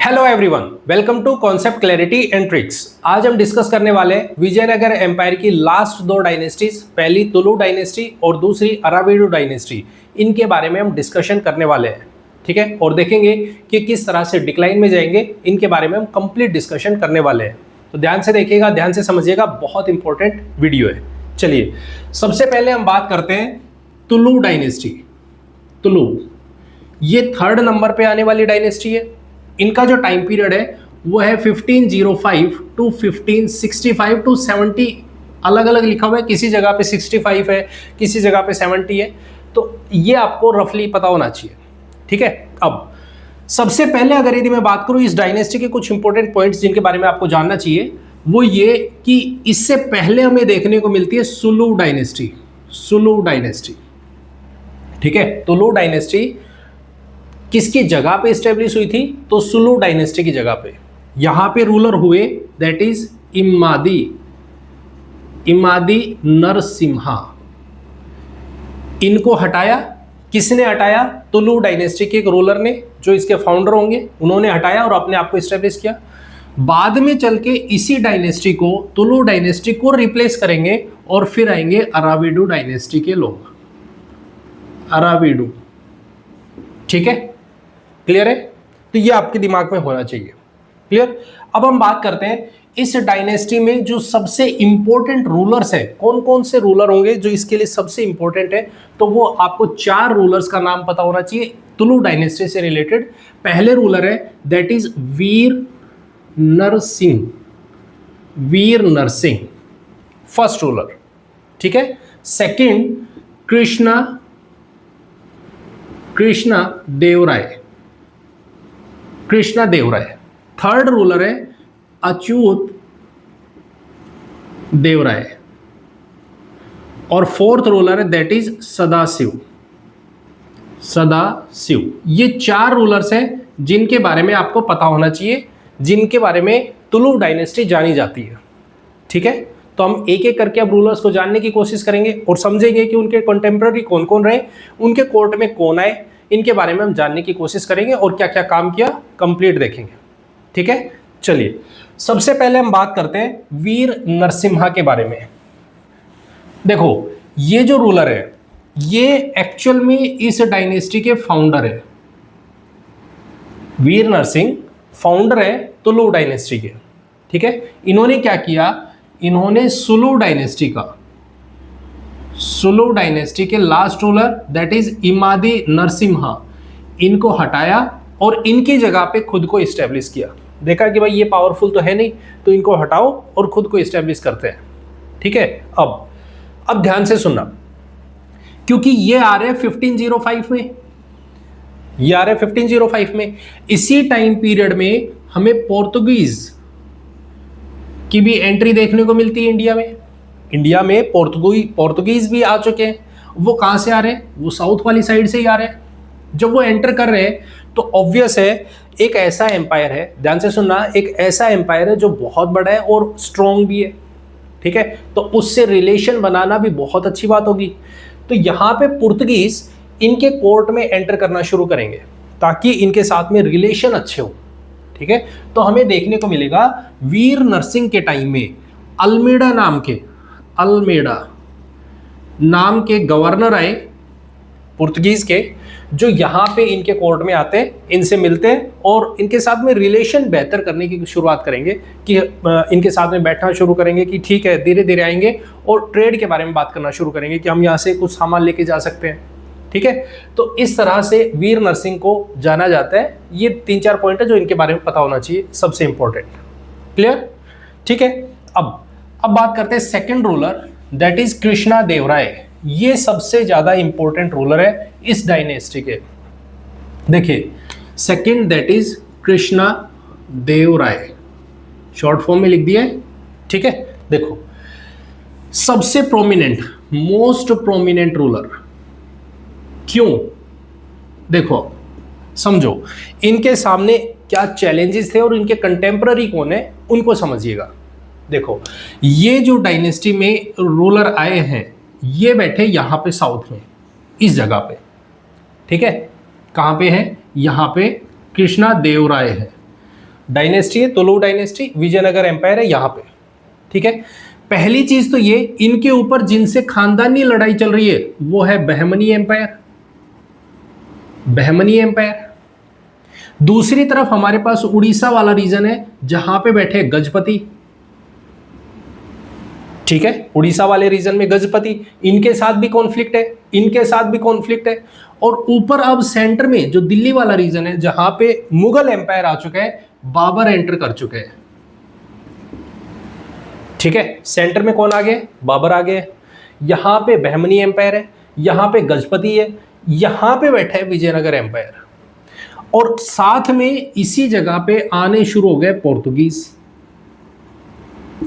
Hello everyone, welcome to concept clarity and tricks. आज हम discuss करने वाले हैं विजयनगर एम्पायर की लास्ट दो डायनेस्टीज, पहली तुलु डायनेस्टी और दूसरी अराविडु डायनेस्टी। इनके बारे में हम डिस्कशन करने वाले हैं, ठीक है। और देखेंगे कि किस तरह से डिक्लाइन में जाएंगे, इनके बारे में हम कंप्लीट डिस्कशन करने वाले हैं। तो ध्यान से देखिएगा, ध्यान से समझिएगा, बहुत इंपॉर्टेंट वीडियो है। चलिए, सबसे पहले हम बात करते हैं तुलु डायनेस्टी। तुलु ये थर्ड नंबर पे आने वाली डायनेस्टी है। इनका जो टाइम पीरियड है वो है 1505 टू 1565 टू 70। अलग अलग लिखा हुआ है, किसी जगह पे 65 है, किसी जगह पे 70 है। तो ये आपको रफली पता होना चाहिए, ठीक है। अब सबसे पहले अगर यदि मैं बात करूं इस डायनेस्टी के कुछ इंपॉर्टेंट पॉइंट्स जिनके बारे में आपको जानना चाहिए, वो ये कि इससे पहले हमें देखने को मिलती है सुलु डायनेस्टी। सुलु डायनेस्टी, ठीक है। तुलु डायनेस्टी किसकी जगह पे स्टेब्लिश हुई थी? तो सुलु डायनेस्टी की जगह पे। यहां पे रूलर हुए दैट इज इमादी, इमादी नरसिम्हा। इनको हटाया, किसने हटाया? तुलु डायनेस्टी के एक रूलर ने, जो इसके फाउंडर होंगे, उन्होंने हटाया और अपने आप को स्टेब्लिश किया। बाद में चल के इसी डायनेस्टी को, तुलु डायनेस्टी को रिप्लेस करेंगे और फिर आएंगे अराविडु डायनेस्टी के लोग। अराविडु, ठीक है, क्लियर है। तो ये आपके दिमाग में होना चाहिए, क्लियर। अब हम बात करते हैं इस डायनेस्टी में जो सबसे इंपॉर्टेंट रूलर्स हैं, कौन कौन से रूलर होंगे जो इसके लिए सबसे इंपॉर्टेंट है। तो वो आपको 4 रूलर्स का नाम पता होना चाहिए तुलु डायनेस्टी से रिलेटेड। पहले रूलर है that is Veer Narasimha, Veer Narasimha, first ruler, ठीक है। Second Krishna, Krishna Devaraya, Krishna Devaraya. Third ruler है अच्युत देवराय और फोर्थ रूलर है दैट इज सदाशिव, सदाशिव। ये 4 रूलर्स हैं जिनके बारे में आपको पता होना चाहिए, जिनके बारे में तुलु डायनेस्टी जानी जाती है, ठीक है। तो हम एक एक करके अब रूलर्स को जानने की कोशिश करेंगे और समझेंगे कि उनके कंटेम्पररी कौन कौन रहे, उनके कोर्ट में कौन आए, इनके बारे में हम जानने की कोशिश करेंगे और क्या क्या काम किया कंप्लीट देखेंगे, ठीक है। चलिए, सबसे पहले हम बात करते हैं वीर नरसिम्हा के बारे में। देखो, ये जो रूलर है ये एक्चुअल में इस डायनेस्टी के फाउंडर है। वीर नरसिंह फाउंडर है तुलु डायनेस्टी के, ठीक है। इन्होंने क्या किया? इन्होंने सुलु डायनेस्टी का, सुलु डायनेस्टी के last ruler that is इमादी Narasimha, इनको हटाया और इनकी जगह पे खुद को इस्टेब्लिश किया। देखा कि भाई ये पावरफुल तो है नहीं, तो इनको हटाओ और खुद को इस्टेब्लिश करते हैं, ठीक है। अब ध्यान से सुनना, क्योंकि ये आ रहे हैं 1505 में, ये आ रहे हैं 1505 में। इसी टाइम पीरियड में हमें पोर्तुगीज की भी एंट्री देखने को मिलती है इंडिया में। इंडिया में पोर्तुगीज भी आ चुके हैं। वो कहां से आ रहे हैं? वो साउथ वाली साइड से ही आ रहे हैं। जब वो एंटर कर रहे हैं तो ऑब्वियस है एक ऐसा एम्पायर है, ध्यान से सुनना, एक ऐसा एम्पायर है जो बहुत बड़ा है और स्ट्रॉन्ग भी है, ठीक है। तो उससे रिलेशन बनाना भी बहुत अच्छी बात होगी। तो यहां पे पुर्तगीज इनके कोर्ट में एंटर करना शुरू करेंगे ताकि इनके साथ में रिलेशन अच्छे हो, ठीक है। तो हमें देखने को मिलेगा वीर नरसिंह के टाइम में अल्मेडा नाम के, अल्मेडा नाम के गवर्नर आए पुर्तगीज के, जो यहाँ पे इनके कोर्ट में आते हैं, इनसे मिलते हैं और इनके साथ में रिलेशन बेहतर करने की शुरुआत करेंगे कि इनके साथ में बैठना शुरू करेंगे कि ठीक है, धीरे धीरे आएंगे और ट्रेड के बारे में बात करना शुरू करेंगे कि हम यहाँ से कुछ सामान लेके जा सकते हैं, ठीक है। तो इस तरह से वीर नरसिंह को जाना जाता है। ये 3-4 पॉइंट है जो इनके बारे में पता होना चाहिए, सबसे इंपॉर्टेंट, क्लियर, ठीक है। अब बात करते हैं second ruler that is Krishna Devaraya. ये सबसे ज्यादा इंपॉर्टेंट रूलर है इस डायनेस्टी के। देखिए, second that is Krishna Devaraya, short form में लिख दिया है, ठीक है। देखो, सबसे प्रोमिनेंट, मोस्ट प्रोमिनेंट रूलर क्यों? देखो, समझो इनके सामने क्या चैलेंजेस थे और इनके कंटेम्पररी कौन है उनको समझिएगा। देखो, ये जो डायनेस्टी में रूलर आए हैं ये बैठे यहां पे साउथ में, इस जगह पे, ठीक है। कहां पे है? यहां पे कृष्णा देवराय है। डायनेस्टी है तुलु डायनेस्टी, विजयनगर एम्पायर है यहाँ पे, ठीक है। पहली चीज तो ये, इनके ऊपर जिनसे खानदानी लड़ाई चल रही है वो है बहमनी एम्पायर, बहमनी एम्पायर। दूसरी तरफ हमारे पास उड़ीसा वाला रीजन है जहां पे बैठे गजपति, ठीक है, उड़ीसा वाले रीजन में गजपति, इनके साथ भी कॉन्फ्लिक्ट है, इनके साथ भी कॉन्फ्लिक्ट है। और ऊपर अब सेंटर में जो दिल्ली वाला रीजन है जहां पे मुगल एम्पायर आ चुका है, बाबर एंटर कर चुके हैं, ठीक है। सेंटर में कौन आ गए? बाबर आ गए। यहां पे बहमनी एम्पायर है, यहां पे गजपति है, यहां पे बैठा है विजयनगर एम्पायर। और साथ में इसी जगह पे आने शुरू हो गए पोर्तुगीज।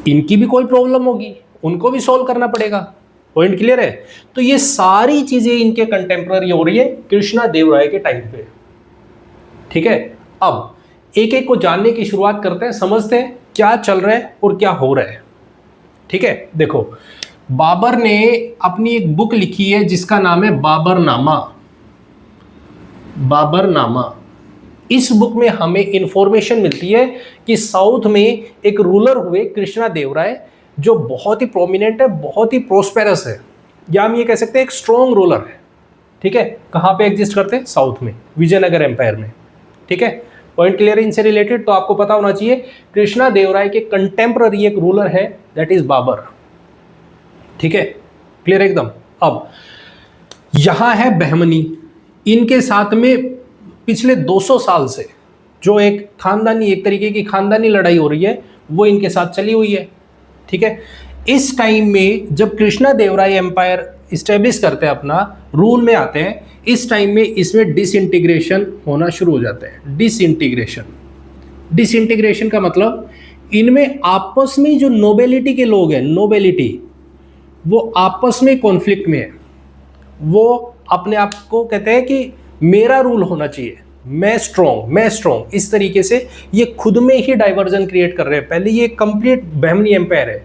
इनकी भी कोई प्रॉब्लम होगी, उनको भी सॉल्व करना पड़ेगा। पॉइंट क्लियर है? तो ये सारी चीजें इनके कंटेम्पररी हो रही है कृष्णा देवराय के टाइम पे, ठीक है। अब एक एक को जानने की शुरुआत करते हैं, समझते हैं क्या चल रहा है और क्या हो रहा है, ठीक है। देखो, बाबर ने अपनी एक बुक लिखी है जिसका नाम है बाबरनामा, बाबरनामा। इस बुक में हमें इंफॉर्मेशन मिलती है कि साउथ में एक रूलर हुए कृष्णा देवराय जो बहुत ही प्रोमिनेंट है, बहुत ही प्रोस्पेरस है, या हम ये कह सकते हैं एक स्ट्रॉन्ग रूलर है, ठीक है। कहाँ पे एग्जिस्ट करते हैं? साउथ में, विजयनगर एम्पायर में, ठीक है। पॉइंट क्लियर है इनसे रिलेटेड? तो आपको पता होना चाहिए कृष्णा देवराय के कंटेम्पररी एक रूलर है, दैट इज बाबर, ठीक है। क्लियर एकदम? अब यहां है बहमनी, इनके साथ में पिछले 200 साल से जो एक खानदानी, एक तरीके की खानदानी लड़ाई हो रही है वो इनके साथ चली हुई है, ठीक है। इस टाइम में जब कृष्णा देवराय एम्पायर इस्टेब्लिश करते हैं, अपना रूल में आते हैं, इस टाइम में इसमें डिसइंटीग्रेशन होना शुरू हो जाता है। डिसइंटीग्रेशन, डिसइंटीग्रेशन का मतलब इनमें आपस में जो नोबेलिटी के लोग हैं, नोबेलिटी, वो आपस में कॉन्फ्लिक्ट में है। वो अपने आप को कहते हैं कि मेरा रूल होना चाहिए, मैं स्ट्रॉन्ग, मैं स्ट्रॉन्ग, इस तरीके से ये खुद में ही डाइवर्जन क्रिएट कर रहे हैं। पहले ये कंप्लीट बहमनी एम्पायर है,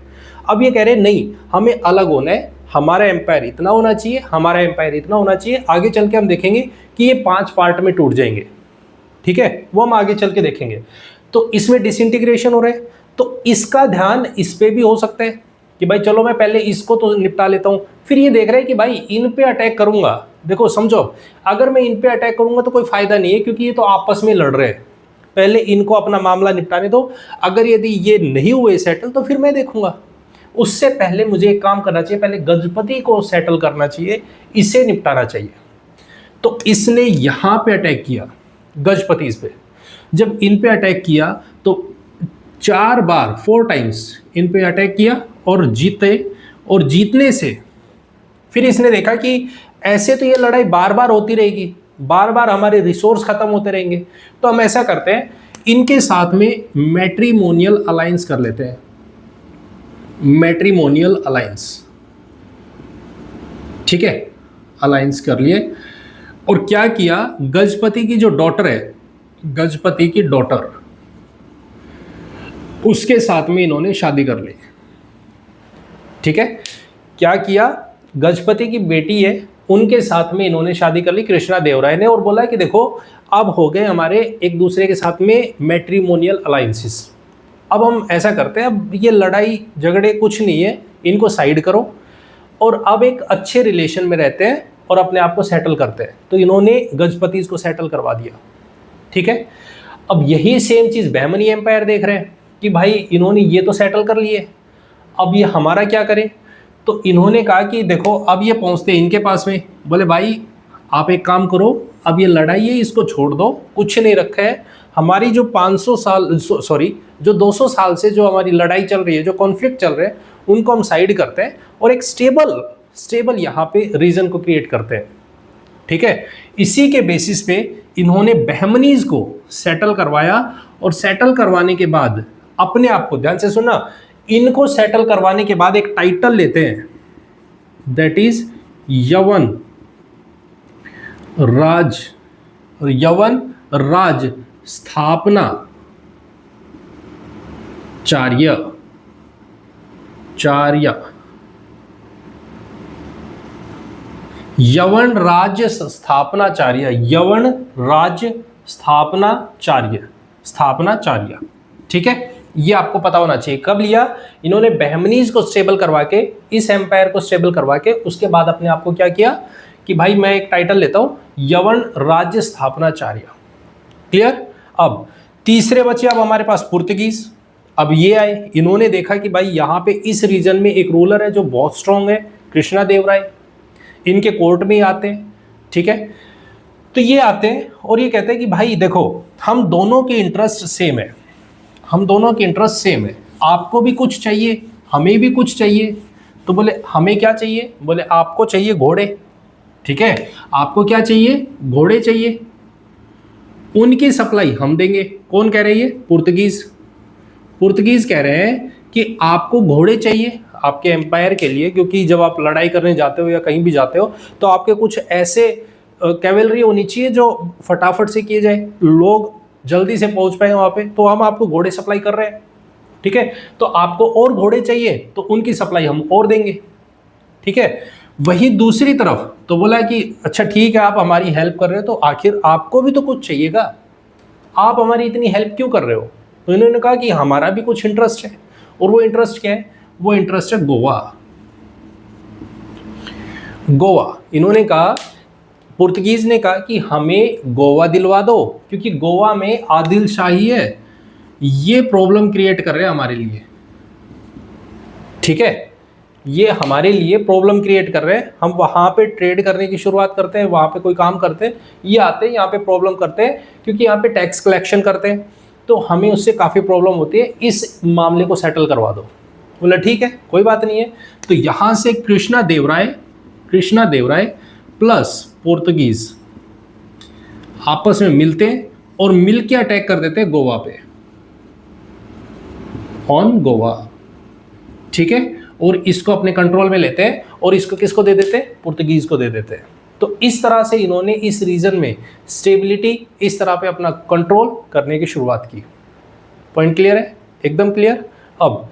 अब ये कह रहे हैं नहीं, हमें अलग होना है, हमारा एम्पायर इतना होना चाहिए, हमारा एम्पायर इतना होना चाहिए। आगे चल के हम देखेंगे कि ये 5 पार्ट में टूट जाएंगे, ठीक है, वो हम आगे चल के देखेंगे। तो इसमें डिसइंटीग्रेशन हो रहा है, तो इसका ध्यान इस पे भी हो सकता है कि भाई चलो मैं पहले इसको तो निपटा लेता हूँ, फिर ये देख रहे हैं कि भाई इन पे अटैक करूंगा। देखो समझो, अगर मैं इन पे अटैक करूंगा तो कोई फायदा नहीं है, क्योंकि ये तो आपस में लड़ रहे हैं, पहले इनको अपना मामला निपटाने दो। अगर यदि ये नहीं हुए सेटल तो फिर मैं देखूंगा, उससे पहले मुझे एक काम करना चाहिए, पहले गजपति को सेटल करना चाहिए, इसे निपटाना चाहिए। तो इसने यहां पे अटैक किया गजपति पे। जब इन पे अटैक किया तो 4 बार, 4 टाइम्स इन पे अटैक किया और जीते। और जीतने से फिर इसने देखा कि ऐसे तो ये लड़ाई बार बार होती रहेगी, बार बार हमारे रिसोर्स खत्म होते रहेंगे, तो हम ऐसा करते हैं, इनके साथ में मैट्रिमोनियल अलायंस कर लेते हैं। मैट्रिमोनियल अलायंस, ठीक है, अलायंस कर लिए। और क्या किया, गजपति की जो डॉटर है, गजपति की डॉटर, उसके साथ में इन्होंने शादी कर ली, ठीक है। क्या किया, गजपति की बेटी है, उनके साथ में इन्होंने शादी कर ली कृष्णा देवराय ने, और बोला कि देखो अब हो गए हमारे एक दूसरे के साथ में मैट्रिमोनियल अलायंसेस, अब हम ऐसा करते हैं, अब ये लड़ाई झगड़े कुछ नहीं है, इनको साइड करो और अब एक अच्छे रिलेशन में रहते हैं और अपने आप को सेटल करते हैं। तो इन्होंने गजपति इसको सेटल करवा दिया, ठीक है। अब यही सेम चीज़ बहमनी एम्पायर देख रहे हैं कि भाई इन्होंने ये तो सेटल कर लिए, अब ये हमारा क्या करें। तो इन्होंने कहा कि देखो अब ये पहुंचते इनके पास में, बोले भाई आप एक काम करो, अब ये लड़ाई है इसको छोड़ दो, कुछ नहीं रखा है, हमारी जो 500 साल सॉरी जो 200 साल से जो हमारी लड़ाई चल रही है, जो कॉन्फ्लिक्ट चल रहे हैं, उनको हम साइड करते हैं और एक स्टेबल यहाँ पे रीजन को क्रिएट करते हैं, ठीक है। इसी के बेसिस पे इन्होंने बहमनीज को सेटल करवाया और सेटल करवाने के बाद अपने आप को, ध्यान से सुनना, इनको सेटल करवाने के बाद एक टाइटल लेते हैं, दैट इज यवन राज, यवन राज स्थापना चार्य, यवन राज्य स्थापनाचार्य, यवन राज्य स्थापनाचार्य, स्थापनाचार्य। ठीक है, ये आपको पता होना चाहिए। कब लिया इन्होंने? बहमनीज को स्टेबल करवा के, इस एम्पायर को स्टेबल करवा के, उसके बाद अपने आप को क्या किया कि भाई मैं एक टाइटल लेता हूं, यवन राज्य स्थापनाचार्य। क्लियर? अब तीसरे बचे अब हमारे पास पुर्तगीज। अब ये आए, इन्होंने देखा कि भाई यहाँ पे इस रीजन में एक रूलर है जो बहुत स्ट्रांग है, कृष्णदेवराय, इनके कोर्ट में ही आते हैं। ठीक है, तो ये आते हैं और ये कहते हैं कि भाई देखो हम दोनों के इंटरेस्ट सेम है, हम दोनों के इंटरेस्ट सेम है, आपको भी कुछ चाहिए, हमें भी कुछ चाहिए। तो बोले हमें क्या चाहिए? बोले आपको चाहिए घोड़े। ठीक है, आपको क्या चाहिए? घोड़े चाहिए। उनकी सप्लाई हम देंगे। कौन कह रही है? पुर्तगीज। पुर्तगीज कह रहे हैं कि आपको घोड़े चाहिए आपके एम्पायर के लिए, क्योंकि जब आप लड़ाई करने जाते हो या कहीं भी जाते हो तो आपके कुछ ऐसे कैवलरी होनी चाहिए जो फटाफट से किए जाए, लोग जल्दी से पहुंच पाए वहां पे, तो हम आपको घोड़े सप्लाई कर रहे हैं। ठीक है, तो आपको और घोड़े चाहिए तो उनकी सप्लाई हम और देंगे। ठीक है, वही दूसरी तरफ तो बोला कि अच्छा ठीक है, आप हमारी हेल्प कर रहे हो तो आखिर आपको भी तो कुछ चाहिएगा, आप हमारी इतनी हेल्प क्यों कर रहे हो? तो इन्होंने कहा कि हमारा भी कुछ इंटरेस्ट है। और वो इंटरेस्ट क्या है? वो इंटरेस्ट है गोवा। गोवा इन्होंने कहा, पुर्तगीज ने कहा कि हमें गोवा दिलवा दो, क्योंकि गोवा में आदिल शाही है, ये प्रॉब्लम क्रिएट कर रहे हैं हमारे लिए। ठीक है, ये हमारे लिए प्रॉब्लम क्रिएट कर रहे हैं। हम वहां पे ट्रेड करने की शुरुआत करते हैं, वहां पे कोई काम करते हैं, ये आते हैं यहाँ पे प्रॉब्लम करते हैं, क्योंकि यहाँ पे टैक्स कलेक्शन करते हैं, तो हमें उससे काफ़ी प्रॉब्लम होती है, इस मामले को सेटल करवा दो। बोला ठीक है, कोई बात नहीं है। तो यहाँ से कृष्णा देवराय प्लस पुर्तगीज आपस में मिलते हैं और मिलके अटैक कर देते हैं गोवा पे, ऑन गोवा। ठीक है, और इसको अपने कंट्रोल में लेते हैं और इसको किसको दे देते हैं? पुर्तगीज को दे देते हैं। तो इस तरह से इन्होंने इस रीजन में स्टेबिलिटी, इस तरह पे अपना कंट्रोल करने की शुरुआत की। पॉइंट क्लियर है? एकदम क्लियर। अब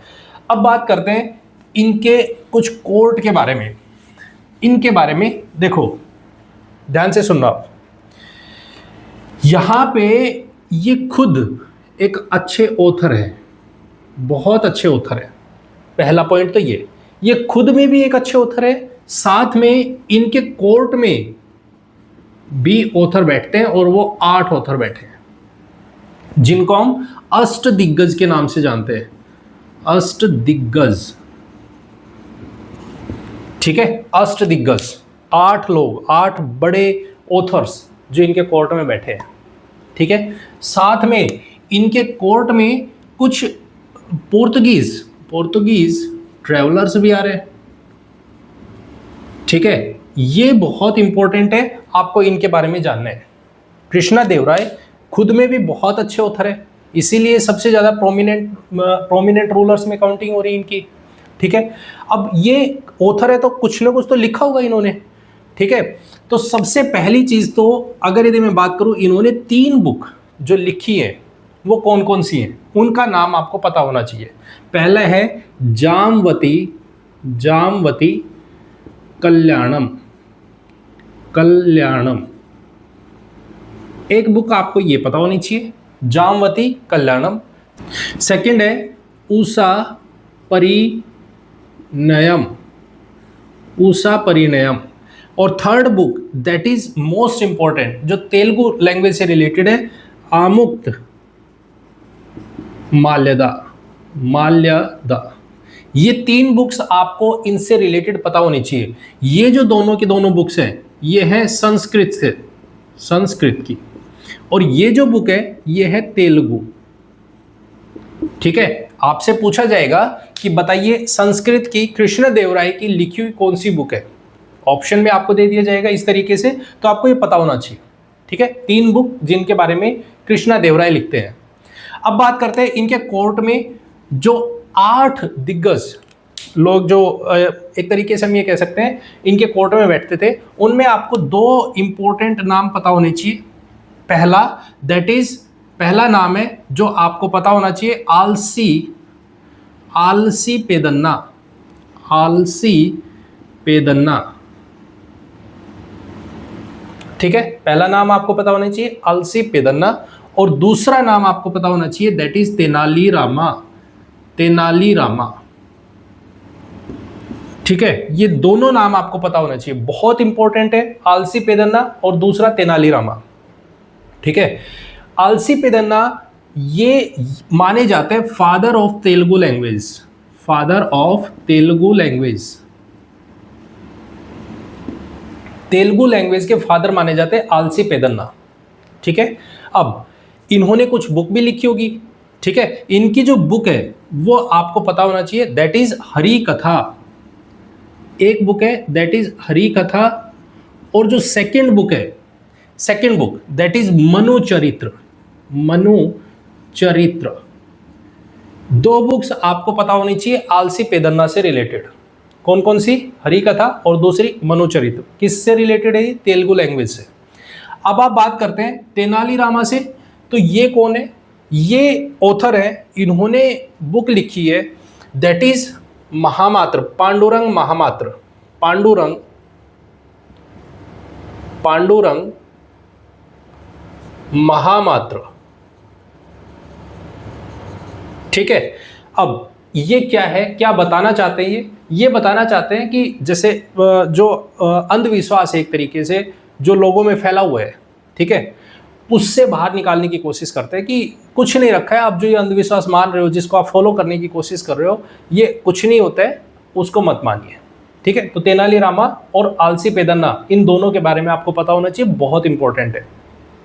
बात करते हैं इनके कुछ कोर्ट के बारे में। इनके बारे में देखो, ध्यान से सुनना आप। यहां पे ये खुद एक अच्छे ऑथर है, बहुत अच्छे ऑथर है। पहला पॉइंट तो ये खुद में भी एक अच्छे ऑथर है, साथ में इनके कोर्ट में भी ऑथर बैठते हैं और वो 8 ऑथर बैठे हैं, जिनको हम अष्टदिग्गज के नाम से जानते हैं। अष्टदिग्गज। ठीक है, अष्टदिग्गज 8 लोग, 8 बड़े ऑथर्स जो इनके कोर्ट में बैठे हैं। ठीक है, साथ में इनके कोर्ट में कुछ पोर्तुगीज ट्रेवलर्स भी आ रहे हैं। ठीक है, ये बहुत इंपॉर्टेंट है, आपको इनके बारे में जानना है। कृष्णदेवराय खुद में भी बहुत अच्छे ऑथर है, इसीलिए सबसे ज़्यादा प्रोमिनेंट रूलर्स में काउंटिंग हो रही है इनकी। ठीक है, अब ये ऑथर है तो कुछ ना कुछ तो लिखा होगा इन्होंने। ठीक है, तो सबसे पहली चीज़ तो अगर यदि मैं बात करूँ, इन्होंने 3 बुक जो लिखी है वो कौन कौन सी हैं, उनका नाम आपको पता होना चाहिए। पहला है जामवती कल्याणम। एक बुक आपको ये पता होनी चाहिए, जामवती कल्याणम। सेकंड है उषा परिणयम। और third book that is most important, जो तेलुगु लैंग्वेज से रिलेटेड है, आमुक्त माल्यदा। ये 3 बुक्स आपको इनसे रिलेटेड पता होनी चाहिए। ये जो दोनों की दोनों बुक्स हैं, ये है संस्कृत की, और ये जो बुक है ये है तेलुगु। ठीक है, आपसे पूछा जाएगा कि बताइए संस्कृत की कृष्णदेवराय की लिखी हुई कौन सी बुक है, ऑप्शन में आपको दे दिया जाएगा इस तरीके से, तो आपको ये पता होना चाहिए। ठीक है, 3 बुक जिनके बारे में कृष्णदेवराय लिखते हैं। अब बात करते हैं इनके कोर्ट में जो 8 दिग्गज लोग, जो एक तरीके से हम ये कह सकते हैं इनके कोर्ट में बैठते थे, उनमें आपको 2 इंपॉर्टेंट नाम पता होने चाहिए। पहला नाम है जो आपको पता होना चाहिए, आलसी पेदन्ना। ठीक है, पहला नाम आपको पता होना चाहिए आलसी पेदन्ना। और दूसरा नाम आपको पता होना चाहिए, दैट इज तेनाली रामा। तेनाली रामा, ठीक है, ये दोनों नाम आपको पता होना चाहिए, बहुत इंपॉर्टेंट है, आलसी पेदन्ना और दूसरा तेनाली रामा। ठीक है, आलसी पेदन्ना ये माने जाते हैं father of Telugu language, father of Telugu language, Telugu language के फादर माने जाते हैं आलसी पेदन्ना। ठीक है, अब इन्होंने कुछ बुक भी लिखी होगी। ठीक है, इनकी जो बुक है वो आपको पता होना चाहिए, दैट इज हरि कथा। एक बुक है दैट इज हरि कथा, और जो सेकंड बुक है, second book that is Manu चरित्र। मनु चरित्र, दो बुक्स आपको पता होनी चाहिए आलसी पेदन्ना से रिलेटेड। कौन कौन सी? हरि कथा और दूसरी मनु चरित्र। किससे रिलेटेड है? तेलुगु लैंग्वेज से। अब आप बात करते हैं तेनाली रामा से, तो ये कौन है? ये ऑथर है, इन्होंने बुक लिखी है दैट इज महामात्र, पांडुरंग महामात्र, पांडुरंग, पांडुरंग महामात्र। ठीक है, अब ये क्या है, क्या बताना चाहते हैं? ये बताना चाहते हैं कि जैसे जो अंधविश्वास है एक तरीके से जो लोगों में फैला हुआ है, ठीक है, उससे बाहर निकालने की कोशिश करते हैं कि कुछ नहीं रखा है, आप जो ये अंधविश्वास मान रहे हो, जिसको आप फॉलो करने की कोशिश कर रहे हो, ये कुछ नहीं होता है, उसको मत मानिए। ठीक है, तो तेनाली रामा और आलसी पेदन्ना, इन दोनों के बारे में आपको पता होना चाहिए, बहुत इंपॉर्टेंट है।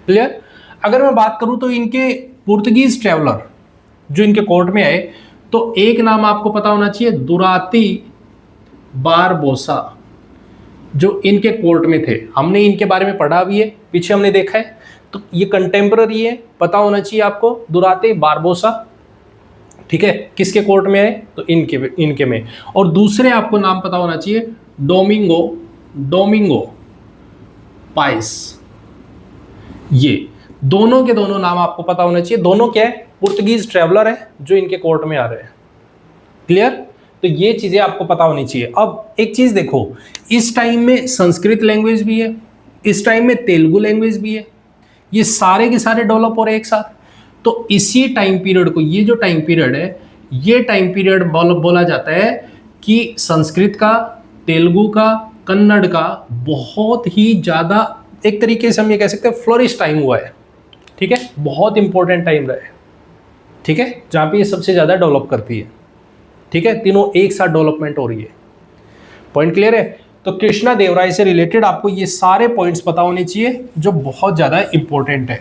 क्लियर? अगर मैं बात करूं तो इनके पुर्तगीज ट्रैवलर जो इनके कोर्ट में आए, तो एक नाम आपको पता होना चाहिए, दुराती बारबोसा, जो इनके कोर्ट में थे। हमने इनके बारे में पढ़ा भी है, पीछे हमने देखा है, तो ये कंटेम्पररी है, पता होना चाहिए आपको, दुराते बारबोसा। ठीक है, किसके कोर्ट में है? तो इनके में। और दूसरे आपको नाम पता होना चाहिए, डोमिंगो, डोमिंगो पाइस। ये दोनों के दोनों नाम आपको पता होना चाहिए। दोनों क्या है? पुर्तगीज ट्रैवलर है जो इनके कोर्ट में आ रहे हैं। क्लियर? तो ये चीजें आपको पता होनी चाहिए। अब एक चीज देखो, इस टाइम में संस्कृत लैंग्वेज भी है, इस टाइम में तेलुगु लैंग्वेज भी है, ये सारे के सारे डेवलप हो रहे हैं एक साथ। तो इसी टाइम पीरियड को, ये जो टाइम पीरियड है, ये टाइम पीरियड बोला जाता है कि संस्कृत का, तेलुगु का, कन्नड़ का बहुत ही ज़्यादा, एक तरीके से हम ये कह सकते हैं, फ्लोरिश टाइम हुआ है। ठीक है, बहुत इंपॉर्टेंट टाइम रहा है। ठीक है, जहाँ पे ये सबसे ज़्यादा डेवलप करती है। ठीक है, तीनों एक साथ डेवलपमेंट हो रही है। पॉइंट क्लियर है? तो कृष्णा देवराय से रिलेटेड आपको ये सारे पॉइंट्स पता होने चाहिए जो बहुत ज़्यादा इंपॉर्टेंट है।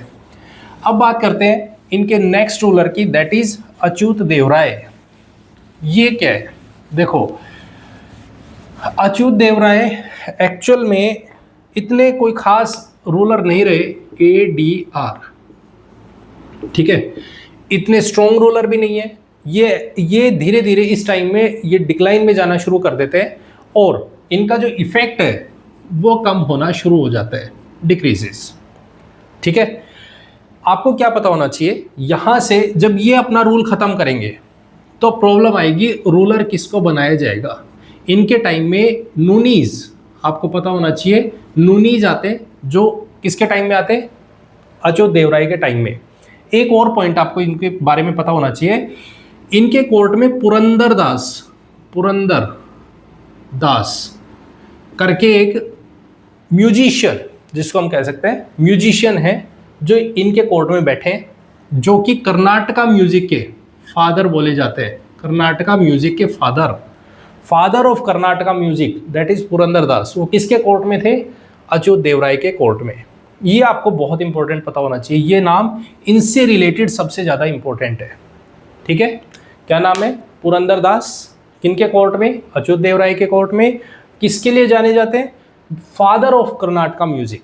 अब बात करते हैं इनके नेक्स्ट रूलर की, दैट इज अच्युत देवराय। ये क्या है? देखो, अच्युत देवराय एक्चुअल में इतने कोई खास रूलर नहीं रहे, ADR। ठीक है, इतने स्ट्रॉन्ग रूलर भी नहीं है। ये धीरे धीरे इस टाइम में ये डिक्लाइन में जाना शुरू कर देते हैं और इनका जो इफेक्ट है वो कम होना शुरू हो जाता है, डिक्रीजेस। ठीक है, आपको क्या पता होना चाहिए, यहां से जब ये अपना रूल खत्म करेंगे तो प्रॉब्लम आएगी, रूलर किसको बनाया जाएगा। इनके टाइम में नूनीज, आपको पता होना चाहिए, नूनीज आते, जो किसके टाइम में आते? अच्युत देवराय के टाइम में। एक और पॉइंट आपको इनके बारे में पता होना चाहिए, इनके कोर्ट में पुरंदर दास करके एक म्यूजिशियन, जिसको हम कह सकते हैं म्यूजिशियन है, जो इनके कोर्ट में बैठे हैं, जो कि कर्नाटका म्यूजिक के फादर बोले जाते हैं। कर्नाटका म्यूजिक के father of Karnataka music, that is Purandara Dasa. वो किसके कोर्ट में थे? अच्युत देवराय के कोर्ट में। ये आपको बहुत इंपॉर्टेंट पता होना चाहिए, ये नाम इनसे रिलेटेड सबसे ज़्यादा इंपॉर्टेंट है। ठीक है, क्या नाम है? पुरंदर दास। किनके कोर्ट में? अच्युत देवराय के कोर्ट में। किसके लिए जाने जाते हैं? Father of Karnataka music.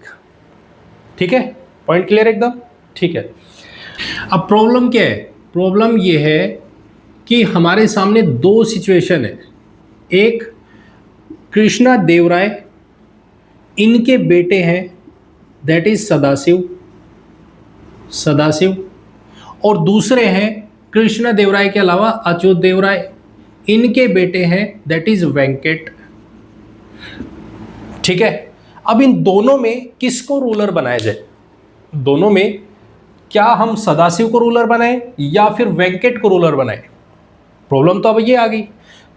ठीक है, पॉइंट क्लियर एकदम? ठीक है, अब प्रॉब्लम क्या है? प्रॉब्लम ये है कि हमारे सामने दो सिचुएशन है। एक, कृष्णा देवराय, इनके बेटे हैं, दैट इज सदाशिव, और दूसरे हैं कृष्णा देवराय के अलावा अच्युत देवराय, इनके बेटे हैं, दैट इज वेंकट। ठीक है, अब इन दोनों में किसको रूलर बनाया जाए? दोनों में क्या हम सदाशिव को रूलर बनाएं या फिर वेंकट को रूलर बनाएं? प्रॉब्लम तो अब ये आ गई।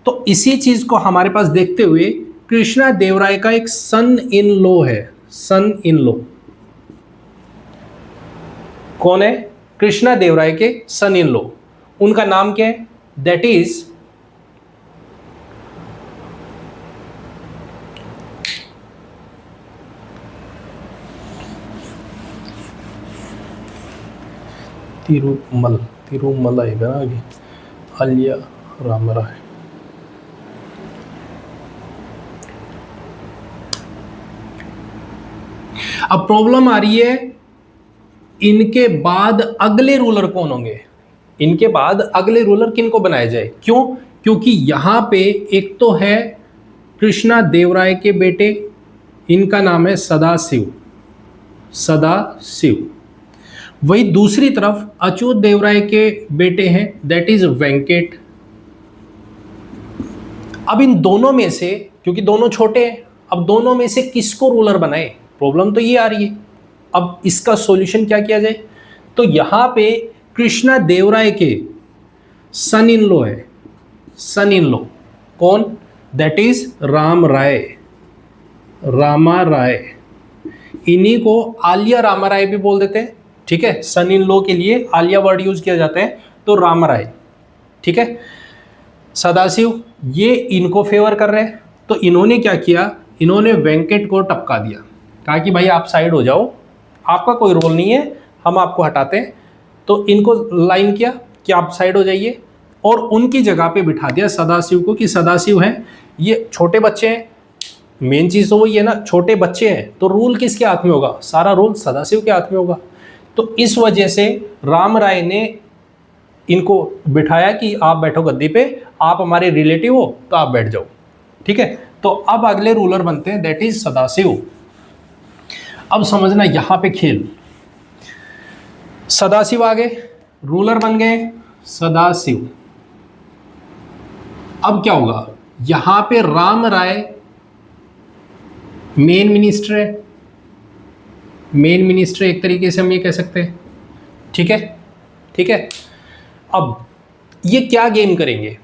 तो इसी चीज को हमारे पास देखते हुए कृष्णा देवराय का एक सन इन लॉ है। सन इन लॉ कौन है? कृष्णा देवराय के सन इन लॉ। उनका नाम क्या है? दैट इज तिरुमल आएगा ना आगे, आलिया रामराय। अब प्रॉब्लम आ रही है, इनके बाद अगले रूलर कौन होंगे? इनके बाद अगले रूलर किनको बनाया जाए? क्यों? क्योंकि यहां पे एक तो है कृष्णा देवराय के बेटे, इनका नाम है सदाशिव। सदाशिव। वही दूसरी तरफ अच्युत देवराय के बेटे हैं, दैट इज वेंकट। अब इन दोनों में से, क्योंकि दोनों छोटे हैं, अब दोनों में से किसको रूलर बनाए? प्रॉब्लम तो ये आ रही है। अब इसका सॉल्यूशन क्या किया जाए? तो यहां पे कृष्णा देवराय के सन इन लॉ है। सन इन लॉ कौन? दैट इज राम राय, रामा राय। इन्हीं को आलिया रामा राय भी बोल देते हैं, ठीक है। सन इन लॉ के लिए आलिया वर्ड यूज किया जाता है, तो रामा राय, ठीक है। सदाशिव ये इनको फेवर कर रहे हैं, तो इन्होंने क्या किया? इन्होंने वेंकट को टपका दिया, कहा कि भाई आप साइड हो जाओ, आपका कोई रोल नहीं है, हम आपको हटाते हैं। तो इनको लाइन किया कि आप साइड हो जाइए, और उनकी जगह पे बिठा दिया सदाशिव को कि सदाशिव हैं, ये छोटे बच्चे हैं। मेन चीज़ तो वही है ना, छोटे बच्चे हैं, तो रूल किसके हाथ में होगा? सारा रूल सदाशिव के हाथ में होगा। तो इस वजह से राम राय ने इनको बिठाया कि आप बैठो गद्दी पे, आप हमारे रिलेटिव हो तो आप बैठ जाओ, ठीक है। तो अब अगले रूलर बनते हैं, दैट इज सदाशिव। अब समझना यहां पे खेल, सदाशिव आ गए, रूलर बन गए सदाशिव। अब क्या होगा? यहां पे राम राय मेन मिनिस्टर है, मेन मिनिस्टर एक तरीके से हम ये कह सकते हैं, ठीक है, ठीक है। अब ये क्या गेम करेंगे?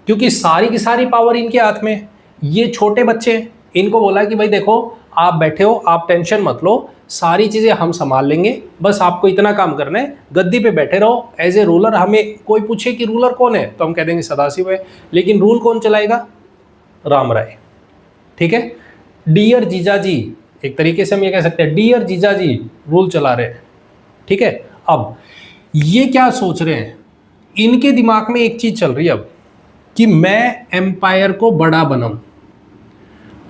क्योंकि सारी की सारी पावर इनके हाथ में, ये छोटे बच्चे हैं, इनको बोला कि भाई देखो आप बैठे हो, आप टेंशन मत लो, सारी चीज़ें हम संभाल लेंगे, बस आपको इतना काम करना है, गद्दी पे बैठे रहो एज ए रूलर। हमें कोई पूछे कि रूलर कौन है, तो हम कह देंगे सदाशिव है, लेकिन रूल कौन चलाएगा? राम राय, ठीक है। डियर जीजाजी, एक तरीके से हम ये कह सकते हैं, डियर जीजाजी रूल चला रहे हैं, ठीक है। अब ये क्या सोच रहे हैं? इनके दिमाग में एक चीज चल रही है अब, कि मैं एम्पायर को बड़ा बनाऊं,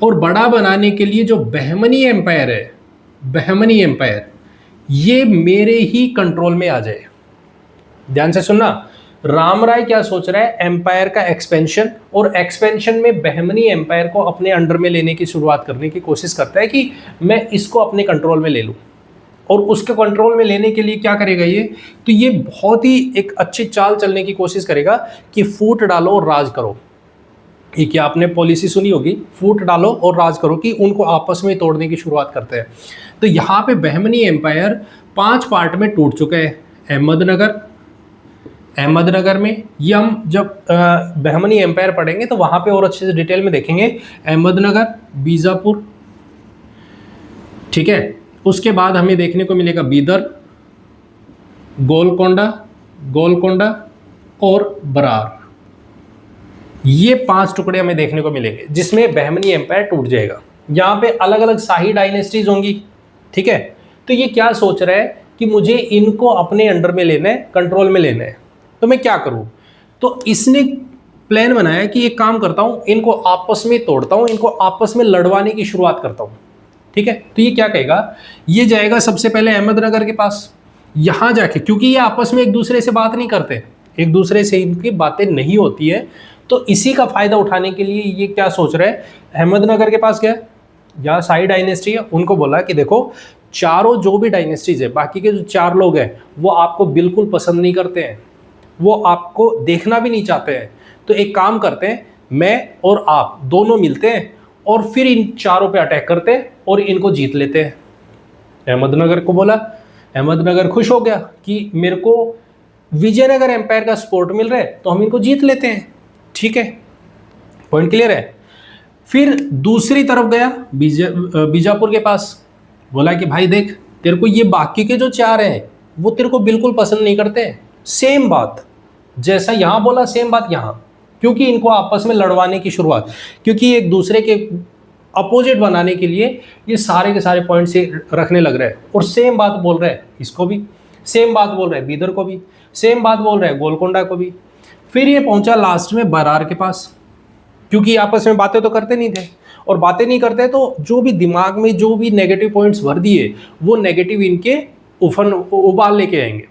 और बड़ा बनाने के लिए जो बहमनी एम्पायर है, बहमनी एम्पायर, ये मेरे ही कंट्रोल में आ जाए। ध्यान से सुनना, राम राय क्या सोच रहा है? एम्पायर का एक्सपेंशन, और एक्सपेंशन में बहमनी एम्पायर को अपने अंडर में लेने की शुरुआत करने की कोशिश करता है कि मैं इसको अपने कंट्रोल में ले लूं। और उसके कंट्रोल में लेने के लिए क्या करेगा ये? तो ये बहुत ही एक अच्छी चाल चलने की कोशिश करेगा कि फूट डालो और राज करो। ये क्या आपने पॉलिसी सुनी होगी, फूट डालो और राज करो, कि उनको आपस में तोड़ने की शुरुआत करते हैं। तो यहाँ पे बहमनी एम्पायर 5 पार्ट में टूट चुका है। अहमदनगर, अहमदनगर में ये हम जब बहमनी एम्पायर पढ़ेंगे तो वहाँ पे और अच्छे से डिटेल में देखेंगे। अहमदनगर, बीजापुर, ठीक है। उसके बाद हमें देखने को मिलेगा बीदर, गोलकोंडा, गोलकोंडा और बरार। ये 5 टुकड़े हमें देखने को मिलेंगे जिसमें बहमनी एम्पायर टूट जाएगा। यहाँ पे अलग अलग शाही डायनेस्टीज होंगी, ठीक है। तो ये क्या सोच रहा है कि मुझे इनको अपने अंडर में लेना है, कंट्रोल में लेना है, तो मैं क्या करूं? तो इसने प्लान बनाया कि एक काम करता हूं, इनको आपस में तोड़ता हूं, इनको आपस में लड़वाने की शुरुआत करता हूं, ठीक है। तो ये क्या कहेगा? ये जाएगा सबसे पहले अहमदनगर के पास, यहां जाके, क्योंकि ये आपस में एक दूसरे से बात नहीं करते, एक दूसरे से इनकी बातें नहीं होती है, तो इसी का फायदा उठाने के लिए ये क्या सोच रहे हैं? अहमदनगर के पास गया, यहाँ शाही डायनेस्टी है, उनको बोला कि देखो चारों जो भी डायनेस्टीज है, बाकी के जो 4 लोग हैं वो आपको बिल्कुल पसंद नहीं करते हैं, वो आपको देखना भी नहीं चाहते हैं। तो एक काम करते हैं, मैं और आप दोनों मिलते हैं और फिर इन चारों पे अटैक करते हैं और इनको जीत लेते हैं। अहमदनगर को बोला अहमदनगर खुश हो गया कि मेरे को विजयनगर एम्पायर का सपोर्ट मिल रहा है तो हम इनको जीत लेते हैं। ठीक है, पॉइंट क्लियर है। फिर दूसरी तरफ गया बीजापुर के पास, बोला कि भाई देख, तेरे को ये बाकी के जो 4 हैं वो तेरे को बिल्कुल पसंद नहीं करते। सेम बात जैसा यहां बोला, सेम बात यहां, क्योंकि इनको आपस में लड़वाने की शुरुआत, क्योंकि एक दूसरे के अपोजिट बनाने के लिए ये सारे के सारे पॉइंट से रखने लग रहे हैं। और सेम बात बोल रहे हैं इसको भी, सेम बात बोल रहे हैं बीदर को भी, सेम बात बोल रहे हैं गोलकोंडा को भी। फिर ये पहुंचा लास्ट में बरार के पास, क्योंकि आपस में बातें तो करते नहीं थे, और बातें नहीं करते तो जो भी दिमाग में जो भी नेगेटिव पॉइंट्स भर दिए वो नेगेटिव इनके उबाल लेके आएंगे।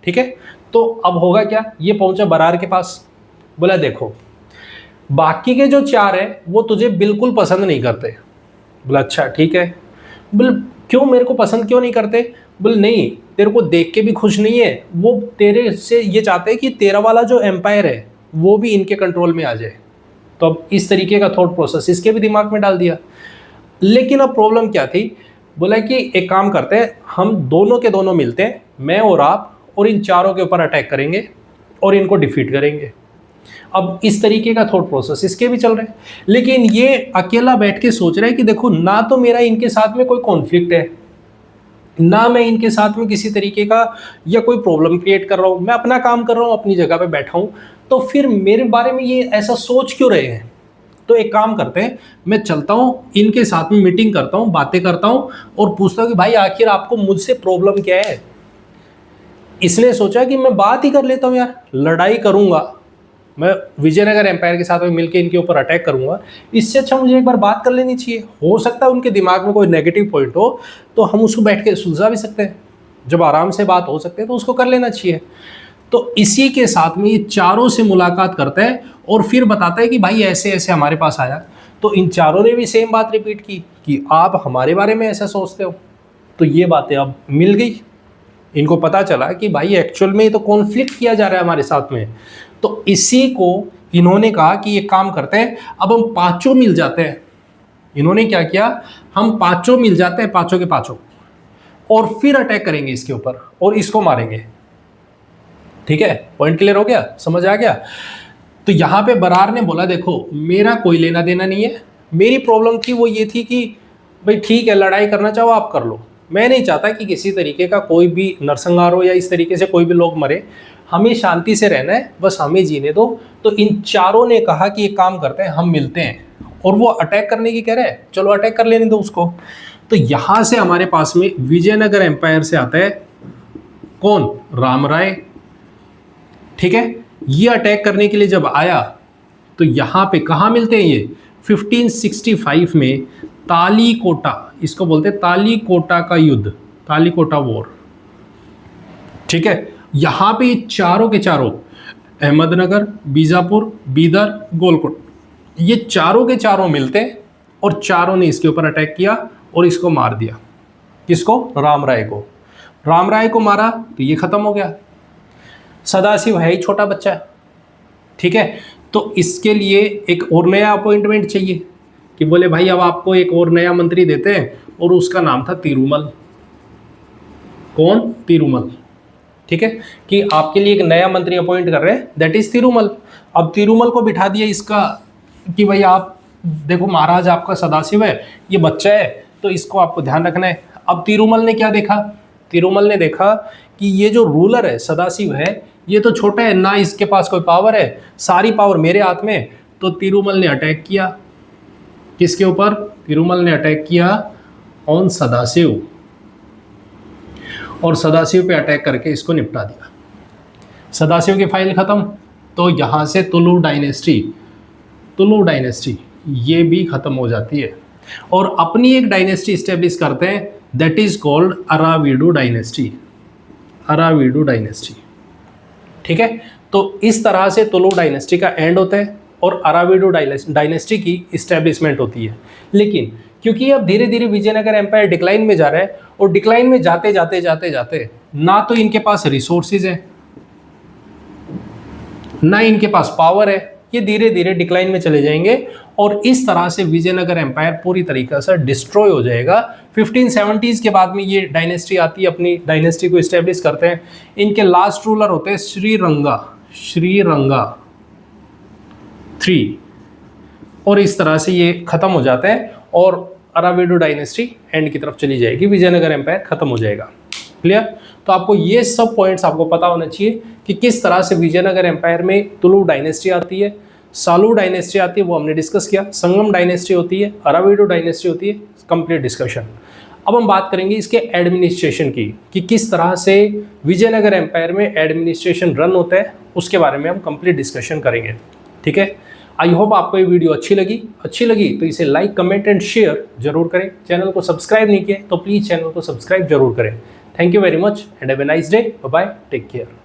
ठीक है, तो अब होगा क्या, ये पहुंचा बरार के पास, बोला देखो बाकी के जो 4 हैं वो तुझे बिल्कुल पसंद नहीं करते। बोला अच्छा ठीक है। बोल क्यों, मेरे को पसंद क्यों नहीं करते? बोल नहीं, तेरे को देख के भी खुश नहीं है, वो तेरे से ये चाहते हैं कि तेरा वाला जो एम्पायर है वो भी इनके कंट्रोल में आ जाए। तो अब इस तरीके का थॉट प्रोसेस इसके भी दिमाग में डाल दिया। लेकिन अब प्रॉब्लम क्या थी, बोला कि एक काम करते हैं, हम दोनों के दोनों मिलते हैं, मैं और आप, और इन 4 के ऊपर अटैक करेंगे और इनको डिफीट करेंगे। अब इस तरीके का थॉट प्रोसेस इसके भी चल रहे हैं। लेकिन ये अकेला बैठ के सोच रहा है कि देखो, ना तो मेरा इनके साथ में कोई कॉन्फ्लिक्ट है, ना मैं इनके साथ में किसी तरीके का या कोई प्रॉब्लम क्रिएट कर रहा हूँ, मैं अपना काम कर रहा हूँ, अपनी जगह पे बैठा हूँ, तो फिर मेरे बारे में ये ऐसा सोच क्यों रहे हैं? तो एक काम करते हैं, मैं चलता हूँ इनके साथ में, मीटिंग करता हूँ, बातें करता हूँ और पूछता हूँ कि भाई आखिर आपको मुझसे प्रॉब्लम क्या है। इसने सोचा कि मैं बात ही कर लेता हूँ यार, लड़ाई करूँगा, मैं विजयनगर एम्पायर के साथ में मिलकर इनके ऊपर अटैक करूंगा, इससे अच्छा मुझे एक बार बात कर लेनी चाहिए। हो सकता है उनके दिमाग में कोई नेगेटिव पॉइंट हो तो हम उसको बैठ के सुलझा भी सकते हैं, जब आराम से बात हो सकते हैं तो उसको कर लेना चाहिए। तो इसी के साथ में ये 4 से मुलाकात करता है और फिर बताता है कि भाई ऐसे ऐसे हमारे पास आया। तो इन 4 ने भी सेम बात रिपीट की कि आप हमारे बारे में ऐसा सोचते हो। तो ये बातें अब मिल गई, इनको पता चला कि भाई एक्चुअल में ये तो कॉन्फ्लिक्ट किया जा रहा है हमारे साथ में। तो इसी को इन्होंने कहा कि ये काम करते हैं, अब हम 5 मिल जाते हैं। इन्होंने क्या किया, हम 5 मिल जाते हैं, 5 के 5, और फिर अटैक करेंगे इसके ऊपर और इसको मारेंगे। ठीक है, पॉइंट क्लियर हो गया, समझ आ गया। तो यहां पे बरार ने बोला देखो, मेरा कोई लेना देना नहीं है, मेरी प्रॉब्लम थी वो ये थी कि भाई ठीक है, लड़ाई करना चाहो आप कर लो, मैं नहीं चाहता कि किसी तरीके का कोई भी नरसंहार हो या इस तरीके से कोई भी लोग मरे, हमें शांति से रहना है, बस हमें जीने दो। तो इन 4 ने कहा कि एक काम करते हैं, हम मिलते हैं, और वो अटैक करने की कह रहे हैं, चलो अटैक कर लेने दो उसको। तो यहां से हमारे पास में विजयनगर एम्पायर से आता है कौन, राम राय। ठीक है, ये अटैक करने के लिए जब आया तो यहां पे कहाँ मिलते हैं ये, 1565 में तालीकोटा, इसको बोलते हैं तालीकोटा का युद्ध, तालीकोटा वॉर। ठीक है, यहां पे 4 के 4 अहमदनगर, बीजापुर, बीदर, गोलकोट, ये 4 के 4 मिलते हैं और 4 ने इसके ऊपर अटैक किया और इसको मार दिया। किसको, राम राय को। राम राय को मारा तो ये खत्म हो गया। सदाशिव है ही छोटा बच्चा, ठीक है, तो इसके लिए एक और नया अपॉइंटमेंट चाहिए कि बोले भाई अब आपको एक और नया मंत्री देते हैं, और उसका नाम था तिरुमल। कौन, तिरुमल। ठीक है, कि आपके लिए एक नया मंत्री अपॉइंट कर रहे हैं, दैट इज तिरुमल। अब तिरुमल को बिठा दिया इसका कि भाई आप देखो, महाराज आपका सदाशिव है, ये बच्चा है, तो इसको आपको ध्यान रखना है। अब तिरुमल ने क्या देखा, तिरुमल ने देखा कि ये जो रूलर है, सदाशिव है, ये तो छोटा है, ना इसके पास कोई पावर है, सारी पावर मेरे हाथ में। तो तिरुमल ने अटैक किया, किसके ऊपर, तिरुमल ने अटैक किया ऑन सदाशिव, और सदाशिव पे अटैक करके इसको निपटा दिया। सदाशिव की फाइल खत्म। तो यहाँ से तुलु डायनेस्टी ये भी खत्म हो जाती है, और अपनी एक डायनेस्टी स्टेब्लिश करते हैं, that is called Aravidu dynasty, Aravidu dynasty. ठीक है, तो इस तरह से तुलु डायनेस्टी का एंड होता है और अराविडु डायनेस्टी की इस्टेब्लिशमेंट होती है। लेकिन क्योंकि अब धीरे धीरे विजयनगर एम्पायर डिक्लाइन में जा रहा है, और डिक्लाइन में जाते जाते जाते जाते ना तो इनके पास रिसोर्सेज है, ना इनके पास पावर है, ये धीरे धीरे डिक्लाइन में चले जाएंगे और इस तरह से विजयनगर एम्पायर पूरी तरीके से डिस्ट्रॉय हो जाएगा। 1570s के बाद में ये डायनेस्टी आती है, अपनी डायनेस्टी को इस्टेब्लिश करते हैं। इनके लास्ट रूलर होते हैं श्रीरंगा 3 और इस तरह से ये खत्म हो जाते हैं और अराविडो डायनेस्टी एंड की तरफ चली जाएगी, विजयनगर एम्पायर खत्म हो जाएगा। क्लियर? तो आपको ये सब पॉइंट्स आपको पता होना चाहिए कि किस तरह से विजयनगर एम्पायर में तुलु डायनेस्टी आती है, सालू डायनेस्टी आती है, वो हमने डिस्कस किया, संगम डायनेस्टी होती है, अराविडो डायनेस्टी होती है, कंप्लीट डिस्कशन। अब हम बात करेंगे इसके एडमिनिस्ट्रेशन की कि किस तरह से विजयनगर एम्पायर में एडमिनिस्ट्रेशन रन होता है, उसके बारे में हम कंप्लीट डिस्कशन करेंगे। ठीक है, आई होप आपको ये वीडियो अच्छी लगी तो इसे लाइक, कमेंट एंड शेयर जरूर करें। चैनल को सब्सक्राइब नहीं किया तो प्लीज़ चैनल को सब्सक्राइब जरूर करें। Thank you very much and have a nice day. Bye bye, take care.